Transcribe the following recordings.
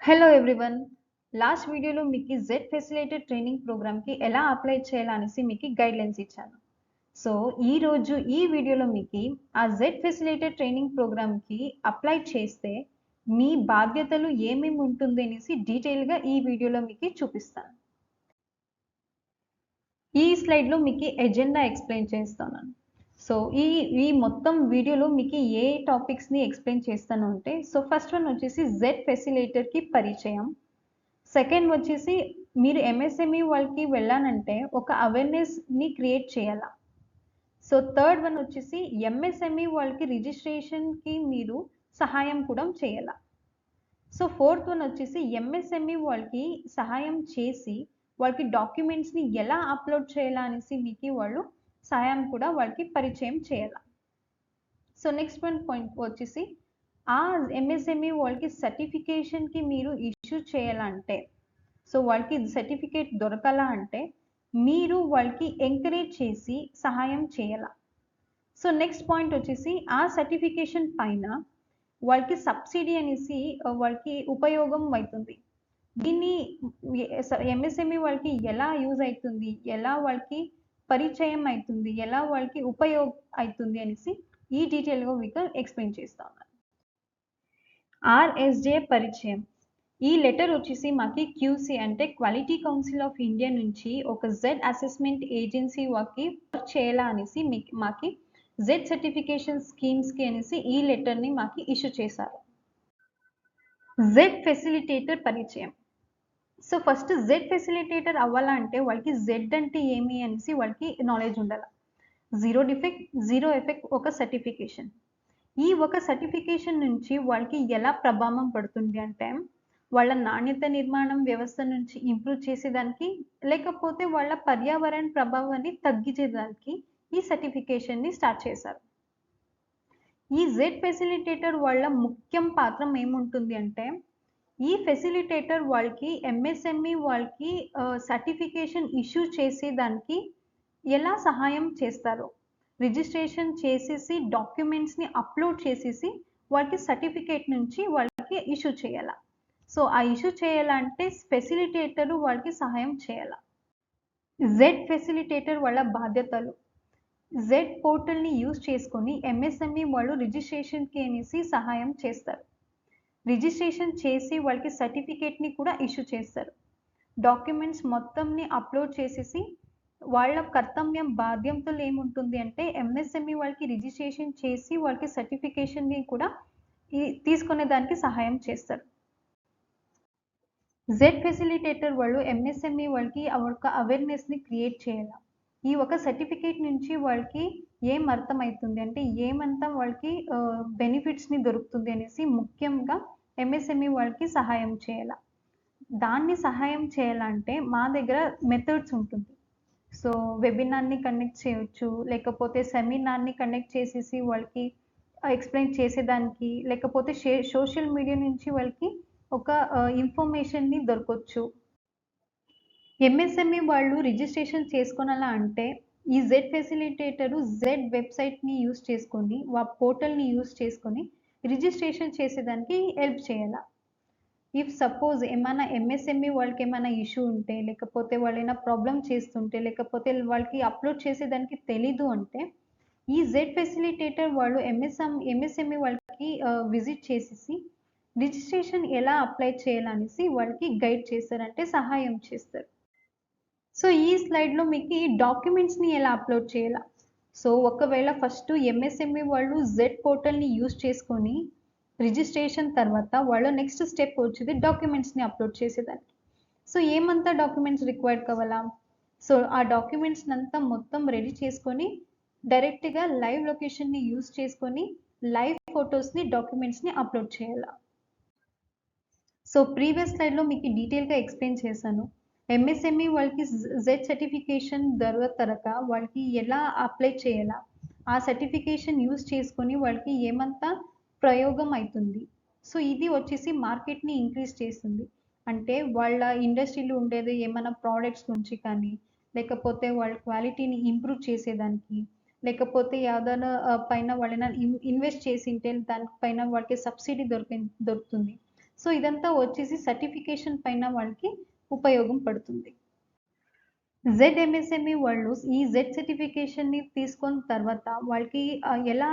Hello everyone. Last వీడియోలో మీకు Z facilitator training ప్రోగ్రామ్‌కి ఎలా అప్లై చేయాలనేసి మీకు గైడ్‌లైన్స్ ఇచ్చాను. సో, ఈరోజు ఈ వీడియోలో ఆ జెడ్ ఫెసిలిటేటర్ ట్రైనింగ్ ప్రోగ్రామ్‌కి అప్లై చేస్తే మీ బాధ్యతలు ఏమేమి ఉంటుంది అనేసి డీటెయిల్‌గా ఈ వీడియోలో మీకు చూపిస్తాను. ఈ స్లైడ్‌లో మీకు ఎజెండా ఎక్స్‌ప్లెయిన్ చేస్తున్నాను. సో, ఈ ఈ మొత్తం వీడియోలో మీకు ఏ టాపిక్స్‌ని ఎక్స్‌ప్లెయిన్ చేస్తాను అంటే, ఫస్ట్ వన్ వచ్చేసి జెడ్ ఫెసిలిటేటర్‌కి పరిచయం. సెకండ్ వచ్చేసి మీరు ఎంఎస్ఎంఈ వాళ్ళకి వెళ్ళానంటే ఒక అవేర్‌నెస్‌ని క్రియేట్ చేయాలా. సో, థర్డ్ వన్ వచ్చేసి ఎంఎస్ఎంఈ వాళ్ళకి రిజిస్ట్రేషన్‌కి మీరు సహాయం కూడా చేయాలా. సో, ఫోర్త్ వన్ వచ్చేసి ఎంఎస్ఎంఈ వాళ్ళకి సహాయం చేసి వాళ్ళకి డాక్యుమెంట్స్‌ని ఎలా అప్‌లోడ్ చేయాలా అనేసి వాళ్ళు సహాయం కూడా వాళ్ళకి పరిచయం చేయాలా. సో, నెక్స్ట్ వన్ పాయింట్ వచ్చేసి ఆ ఎంఎస్ఎంఈ వాళ్ళకి సర్టిఫికేషన్‌కి మీరు ఇష్యూ చేయాలంటే వాళ్ళకి సర్టిఫికేట్ దొరకాలా అంటే మీరు వాళ్ళకి ఎంకరేజ్ చేసి సహాయం చేయాల. సో, నెక్స్ట్ పాయింట్ వచ్చేసి ఆ సర్టిఫికేషన్ పైన వాళ్ళకి సబ్సిడీ అనేసి వాళ్ళకి ఉపయోగం అవుతుంది. దీన్ని ఎంఎస్ఎంఈ వాళ్ళకి ఎలా యూజ్ అయితుంది? ఎలా వాళ్ళకి పరిచయం అయితుంది? ఎలా వాళ్ళకి ఉపయోగం అయితుంది అనేసి ఈ డీటెయిల్‌గా మీకు ఎక్స్‌ప్లెయిన్ చేస్తాను. ఆర్ఎస్‌జే పరిచయం. ఈ లెటర్ వచ్చేసి మాకి క్యూసీ అంటే క్వాలిటీ కౌన్సిల్ ఆఫ్ ఇండియా నుంచి ఒక జెడ్ అసెస్మెంట్ ఏజెన్సీ వాకి వర్క్ చేయాలా అనేసి మాకి జెడ్ సర్టిఫికేషన్ స్కీమ్స్‌కి అనేసి ఈ లెటర్‌ని మాకి ఇష్యూ చేశారు. జెడ్ ఫెసిలిటేటర్ పరిచయం. సో, ఫస్ట్ జెడ్ ఫెసిలిటేటర్ అవ్వాలంటే వాళ్ళకి జెడ్ అంటే ఏమి అనేసి వాళ్ళకి నాలెడ్జ్ ఉండాల. జీరో డిఫెక్ట్, జీరో ఎఫెక్ట్ ఒక సర్టిఫికేషన్. ఈ ఒక సర్టిఫికేషన్ నుంచి వాళ్ళకి ఎలా ప్రభావం పడుతుంది అంటే, వాళ్ళ నాణ్యత నిర్మాణం వ్యవస్థ నుంచి ఇంప్రూవ్ చేసేదానికి, లేకపోతే వాళ్ళ పర్యావరణ ప్రభావాన్ని తగ్గించేదానికి ఈ సర్టిఫికేషన్‌ని స్టార్ట్ చేశారు. ఈ జెడ్ ఫెసిలిటేటర్ వాళ్ళ ముఖ్యం పాత్ర ఏముంటుంది అంటే, ఈ ఫెసిలిటేటర్ వాళ్ళకి ఎంఎస్ఎంఈ వాళ్ళకి సర్టిఫికేషన్ ఇష్యూ చేసేదానికి ఎలా సహాయం చేస్తారు? రిజిస్ట్రేషన్ చేసేసి డాక్యుమెంట్స్‌ని అప్‌లోడ్ చేసేసి వాళ్ళకి సర్టిఫికేట్ నుంచి వాళ్ళకి ఇష్యూ చేయాల. సో, ఆ ఇష్యూ చేయాలంటే ఫెసిలిటేటర్ వాళ్ళకి సహాయం చేయాల. జెడ్ ఫెసిలిటేటర్ వాళ్ళ బాధ్యతలు. జెడ్ పోర్టల్‌ని యూజ్ చేసుకొని ఎంఎస్ఎంఈ వాళ్ళు రిజిస్ట్రేషన్‌కి అనేసి సహాయం చేస్తారు. రిజిస్ట్రేషన్ చేసి వాళ్ళకి సర్టిఫికేట్‌ని కూడా ఇష్యూ చేస్తారు. డాక్యుమెంట్స్ మొత్తంని అప్‌లోడ్ చేసేసి వాళ్ళ కర్తవ్యం బాధ్యతలు ఏముంటుంది అంటే ఎంఎస్ఎంఈ వాళ్ళకి రిజిస్ట్రేషన్ చేసి వాళ్ళకి సర్టిఫికేషన్‌ని కూడా తీసుకునే దానికి సహాయం చేస్తారు. జెడ్ ఫెసిలిటేటర్ వాళ్ళు ఎంఎస్ఎంఈ వాళ్ళకి ఒక అవేర్‌నెస్‌ని క్రియేట్ చేయాల. ఈ ఒక సర్టిఫికేట్ నుంచి వాళ్ళకి ఏం అర్థమైతుంది అంటే ఏమంతా వాళ్ళకి బెనిఫిట్స్‌ని దొరుకుతుంది అనేసి ముఖ్యంగా ఎంఎస్ఎంఈ వాళ్ళకి సహాయం చేయాల. దాన్ని సహాయం చేయాలంటే మా దగ్గర మెథడ్స్ ఉంటుంది. సో, వెబినార్‌ని కండక్ట్ చేయొచ్చు. లేకపోతే సెమినార్‌ని కండక్ట్ చేసేసి వాళ్ళకి ఎక్స్‌ప్లెయిన్ చేసేదానికి, లేకపోతే సోషల్ మీడియా నుంచి వాళ్ళకి ఒక ఇన్ఫర్మేషన్‌ని దొరకొచ్చు. ఎంఎస్ఎంఈ వాళ్ళు రిజిస్ట్రేషన్ చేసుకోనాలా అంటే, ఈ జెడ్ ఫెసిలిటేటరు జెడ్ వెబ్‌సైట్‌ని యూజ్ చేసుకొని, పోర్టల్‌ని యూజ్ చేసుకొని రిజిస్ట్రేషన్ చేసేదానికి హెల్ప్ చేయాల. ఇఫ్ సపోజ్ ఏమన్నా ఎంఎస్ఎంఈ వాళ్ళకేమైనా ఇష్యూ ఉంటే, లేకపోతే వాళ్ళేమైనా ప్రాబ్లమ్ చేస్తుంటే, లేకపోతే వాళ్ళకి అప్‌లోడ్ చేసేదానికి తెలీదు అంటే, ఈ జెడ్ ఫెసిలిటేటర్ వాళ్ళు ఎంఎస్ఎంఈ వాళ్ళకి విజిట్ చేసేసి, రిజిస్ట్రేషన్ ఎలా అప్లై చేయాలనేసి వాళ్ళకి గైడ్ చేస్తారు. అంటే సహాయం చేస్తారు. సో, ఈ స్లైడ్‌లో మీకి డాక్యుమెంట్స్‌ని ఎలా అప్‌లోడ్ చేయాలా? సో, ఒకవేళ ఫస్ట్ ఎంఎస్ఎంఈ వాళ్ళు జెడ్ పోర్టల్‌ని యూజ్ చేసుకొని రిజిస్ట్రేషన్ తర్వాత వాళ్ళ నెక్స్ట్ స్టెప్ వచ్చేది డాక్యుమెంట్స్‌ని అప్‌లోడ్ చేసేదానికి. సో, ఏమంతా డాక్యుమెంట్స్ రిక్వైర్డ్ కావాలా? సో, ఆ డాక్యుమెంట్స్‌నంతా మొత్తం రెడీ చేసుకొని డైరెక్ట్‌గా లైవ్ లొకేషన్‌ని యూజ్ చేసుకొని లైవ్ ఫోటోస్‌ని, డాక్యుమెంట్స్‌ని అప్‌లోడ్ చేయాలా. సో, ప్రీవియస్ స్లైడ్‌లో మీకు డీటెయిల్‌గా ఎక్స్‌ప్లెయిన్ చేశాను. ఎంఎస్ఎంఈ వాళ్ళకి జెడ్ సర్టిఫికేషన్ తర్వాత వాళ్ళకి ఎలా అప్లై చేయాలా? ఆ సర్టిఫికేషన్ యూజ్ చేసుకొని వాళ్ళకి ఏమంతా ప్రయోగం అయితుంది. సో, ఇది వచ్చేసి మార్కెట్‌ని ఇంక్రీజ్ చేస్తుంది. అంటే వాళ్ళ ఇండస్ట్రీలో ఉండేది ఏమన్నా ప్రొడక్ట్స్ నుంచి కానీ, లేకపోతే వాళ్ళ క్వాలిటీని ఇంప్రూవ్ చేసేదానికి, లేకపోతే ఏదైనా పైన వాళ్ళేమైనా ఇన్వెస్ట్ చేసింటే దాని పైన వాళ్ళకి సబ్సిడీ దొరుకుతుంది. సో ఇదంతా వచ్చేసి సర్టిఫికేషన్ పైన వాళ్ళకి ఉపయోగం పడుతుంది. జెడ్ ఎంఎస్ఎంఈ వాళ్ళు ఈ జెడ్ సర్టిఫికేషన్‌ని తీసుకున్న తర్వాత వాళ్ళకి ఎలా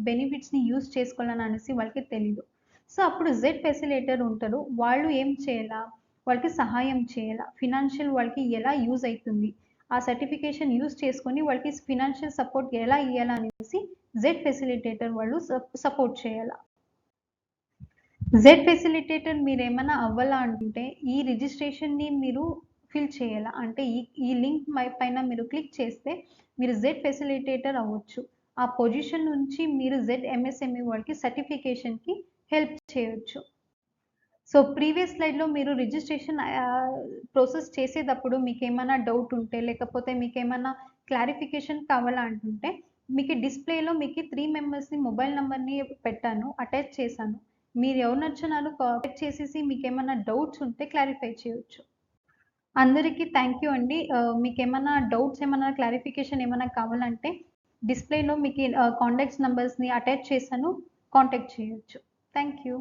బెనిఫిట్స్‌ని యూజ్ చేసుకోవాలని అనేసి వాళ్ళకి తెలీదు. సో, అప్పుడు జెడ్ ఫెసిలిటేటర్ ఉంటారు. వాళ్ళు ఏం చేయాలా? వాళ్ళకి సహాయం చేయాలా? ఫినాన్షియల్ వాళ్ళకి ఎలా యూజ్ అయితుంది? ఆ సర్టిఫికేషన్ యూజ్ చేసుకొని వాళ్ళకి ఫినాన్షియల్ సపోర్ట్ ఎలా ఇయ్యాలా అనేసి జెడ్ ఫెసిలిటేటర్ వాళ్ళు సపోర్ట్ చేయాలా. జెడ్ ఫెసిలిటేటర్ మీరేమన్నా అవ్వాలా అనుకుంటే, ఈ రిజిస్ట్రేషన్‌ని మీరు ఫిల్ చేయాలా. అంటే ఈ లింక్ పైన మీరు క్లిక్ చేస్తే, మీరు జెడ్ ఫెసిలిటేటర్ అవ్వచ్చు. ఆ పొజిషన్ నుంచి మీరు జెడ్ ఎంఎస్ఎంఈ వాళ్ళకి సర్టిఫికేషన్‌కి హెల్ప్ చేయొచ్చు. సో, ప్రీవియస్ స్లైడ్‌లో మీరు రిజిస్ట్రేషన్ ప్రాసెస్ చేసేటప్పుడు మీకేమన్నా డౌట్ ఉంటే, లేకపోతే మీకేమన్నా క్లారిఫికేషన్ కావాలా అంటుంటే, మీకు డిస్‌ప్లేలో మీకు 3 మెంబర్స్‌ని మొబైల్ నంబర్‌ని పెట్టాను. అటాచ్ చేశాను. మీరు ఎవరినొచ్చి నన్ను కాంటాక్ట్ చేసేసి మీకేమన్నా డౌట్స్ ఉంటే క్లారిఫై చేయొచ్చు. అందరికీ థ్యాంక్ యూ అండి. మీకేమన్నా డౌట్స్ ఏమన్నా క్లారిఫికేషన్ ఏమన్నా కావాలంటే డిస్‌ప్లేలో మీకు కాంటాక్ట్స్ నంబర్స్‌ని అటాచ్ చేశాను. కాంటాక్ట్ చేయొచ్చు. Thank you.